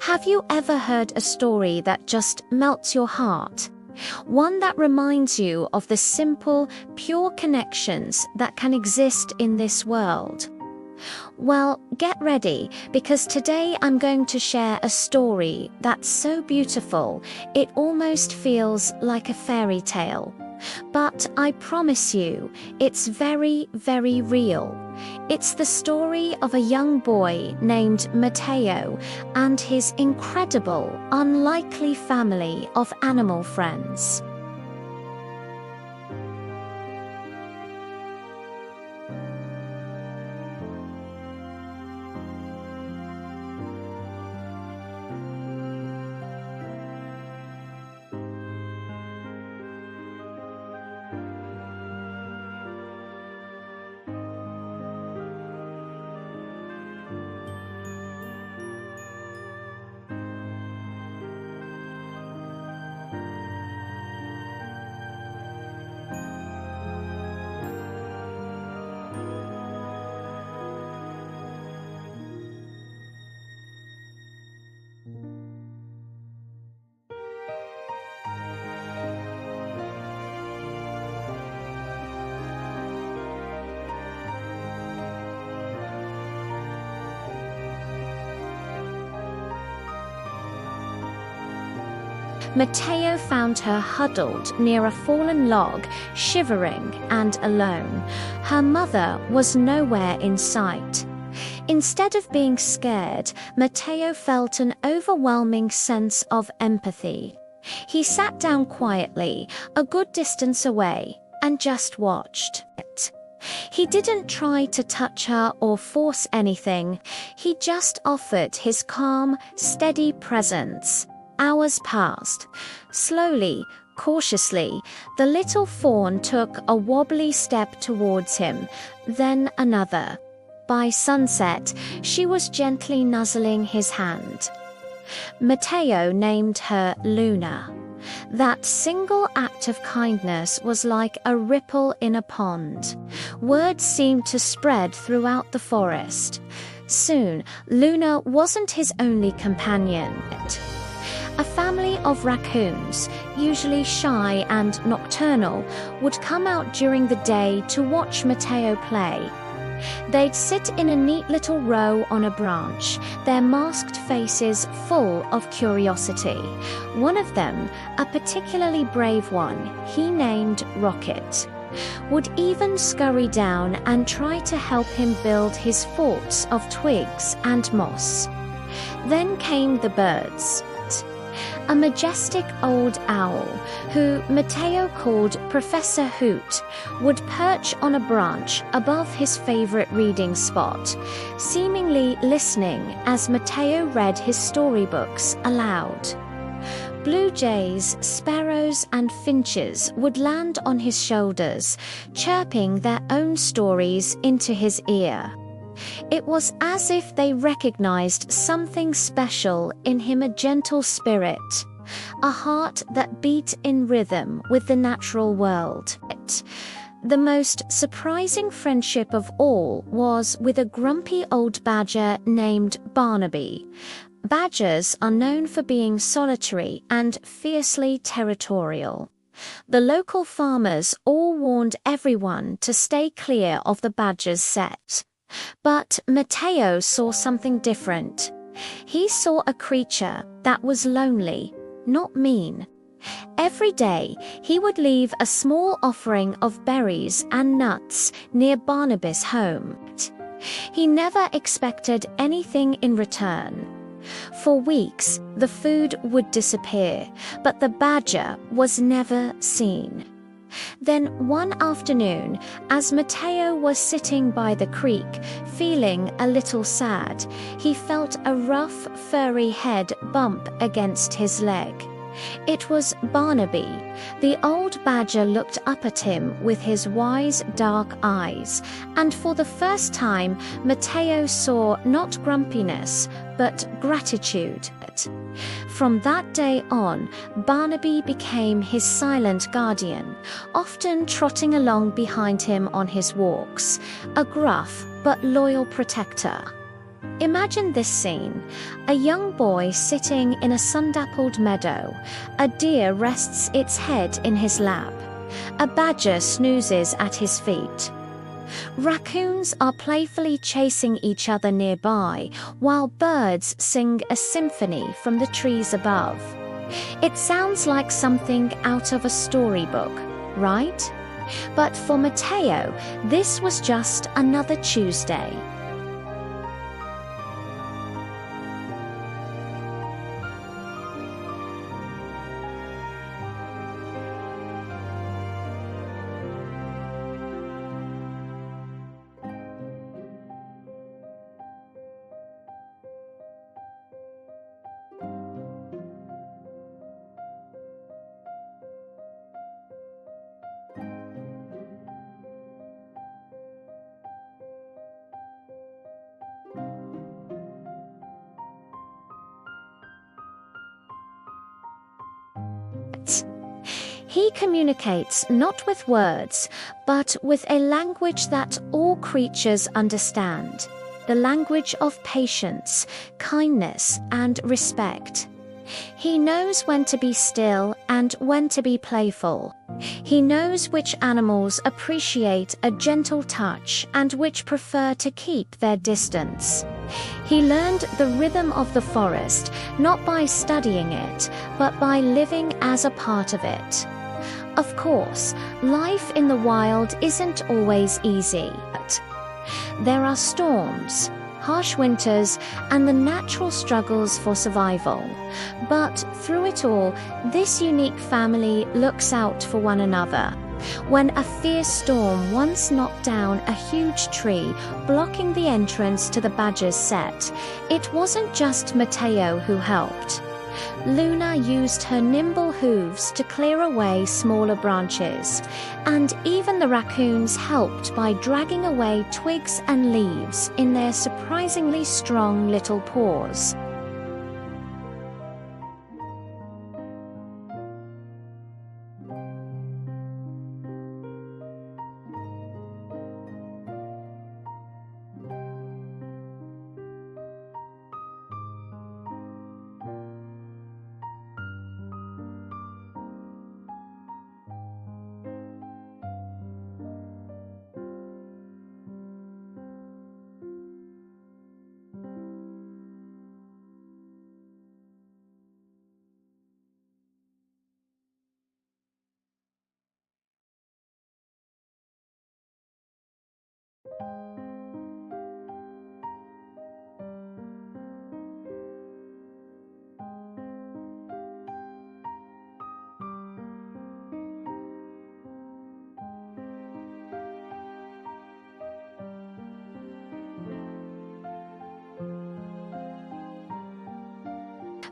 Have you ever heard a story that just melts your heart? One that reminds you of the simple, pure connections that can exist in this world? Well, get ready, because today I'm going to share a story that's so beautiful it almost feels like a fairy tale. But I promise you, it's very, very real. It's the story of a young boy named Matteo and his incredible, unlikely family of animal friends. Matteo found her huddled near a fallen log, shivering and alone. Her mother was nowhere in sight. Instead of being scared, Matteo felt an overwhelming sense of empathy. He sat down quietly, a good distance away, and just watched it. He didn't try to touch her or force anything. He just offered his calm, steady presence. Hours passed. Slowly, cautiously, the little fawn took a wobbly step towards him, then another. By sunset, she was gently nuzzling his hand. Matteo named her Luna. That single act of kindness was like a ripple in a pond. Word seemed to spread throughout the forest. Soon, Luna wasn't his only companion. A family of raccoons, usually shy and nocturnal, would come out during the day to watch Matteo play. They'd sit in a neat little row on a branch, their masked faces full of curiosity. One of them, a particularly brave one, he named Rocket, would even scurry down and try to help him build his forts of twigs and moss. Then came the birds. A majestic old owl, who Matteo called Professor Hoot, would perch on a branch above his favorite reading spot, seemingly listening as Matteo read his storybooks aloud. Blue jays, sparrows, and finches would land on his shoulders, chirping their own stories into his ear. It was as if they recognized something special in him, a gentle spirit, a heart that beat in rhythm with the natural world. The most surprising friendship of all was with a grumpy old badger named Barnaby. Badgers are known for being solitary and fiercely territorial. The local farmers all warned everyone to stay clear of the badger's set. But Matteo saw something different. He saw a creature that was lonely, not mean. Every day, he would leave a small offering of berries and nuts near Barnaby's home. He never expected anything in return. For weeks, the food would disappear, but the badger was never seen. Then one afternoon, as Matteo was sitting by the creek, feeling a little sad, he felt a rough, furry head bump against his leg. It was Barnaby. The old badger looked up at him with his wise, dark eyes, and for the first time, Matteo saw not grumpiness, but gratitude. From that day on, Barnaby became his silent guardian, often trotting along behind him on his walks, a gruff but loyal protector. Imagine this scene. A young boy sitting in a sun-dappled meadow. A deer rests its head in his lap. A badger snoozes at his feet. Raccoons are playfully chasing each other nearby, while birds sing a symphony from the trees above. It sounds like something out of a storybook, right? But for Matteo, this was just another Tuesday. He communicates not with words, but with a language that all creatures understand, the language of patience, kindness, and respect. He knows when to be still and when to be playful. He knows which animals appreciate a gentle touch and which prefer to keep their distance. He learned the rhythm of the forest not by studying it, but by living as a part of it. Of course, life in the wild isn't always easy. There are storms, harsh winters, and the natural struggles for survival. But through it all, this unique family looks out for one another. When a fierce storm once knocked down a huge tree, blocking the entrance to the badger's set, it wasn't just Matteo who helped. Luna used her nimble hooves to clear away smaller branches, and even the raccoons helped by dragging away twigs and leaves in their surprisingly strong little paws.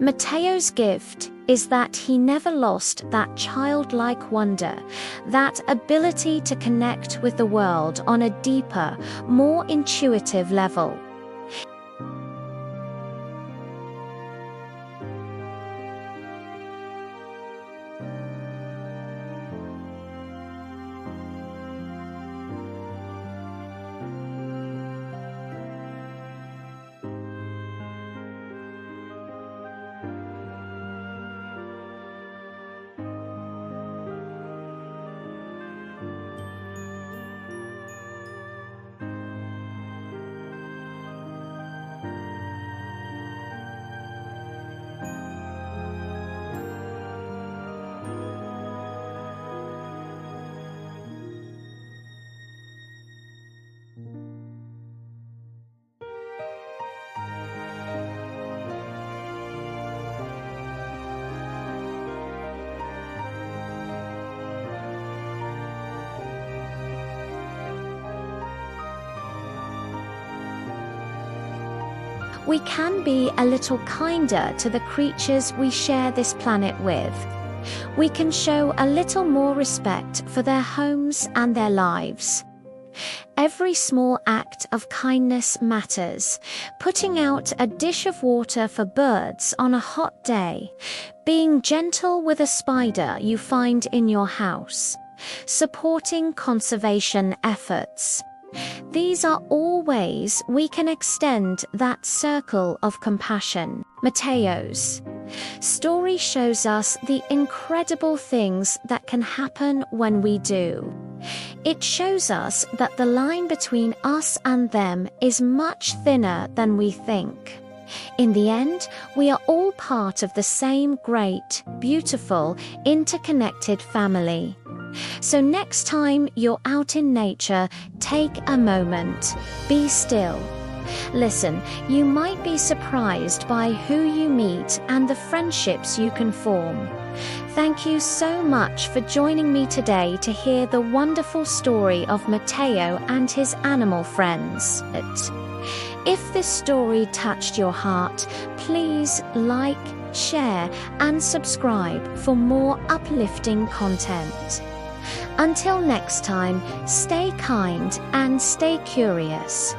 Matteo's gift is that he never lost that childlike wonder, that ability to connect with the world on a deeper, more intuitive level. We can be a little kinder to the creatures we share this planet with. We can show a little more respect for their homes and their lives. Every small act of kindness matters. Putting out a dish of water for birds on a hot day, being gentle with a spider you find in your house, supporting conservation efforts. These are all ways we can extend that circle of compassion. Mateo's story shows us the incredible things that can happen when we do. It shows us that the line between us and them is much thinner than we think. In the end, we are all part of the same great, beautiful, interconnected family. So next time you're out in nature, take a moment. Be still. Listen, you might be surprised by who you meet and the friendships you can form. Thank you so much for joining me today to hear the wonderful story of Mateo and his animal friends. If this story touched your heart, please like, share, and subscribe for more uplifting content. Until next time, stay kind and stay curious.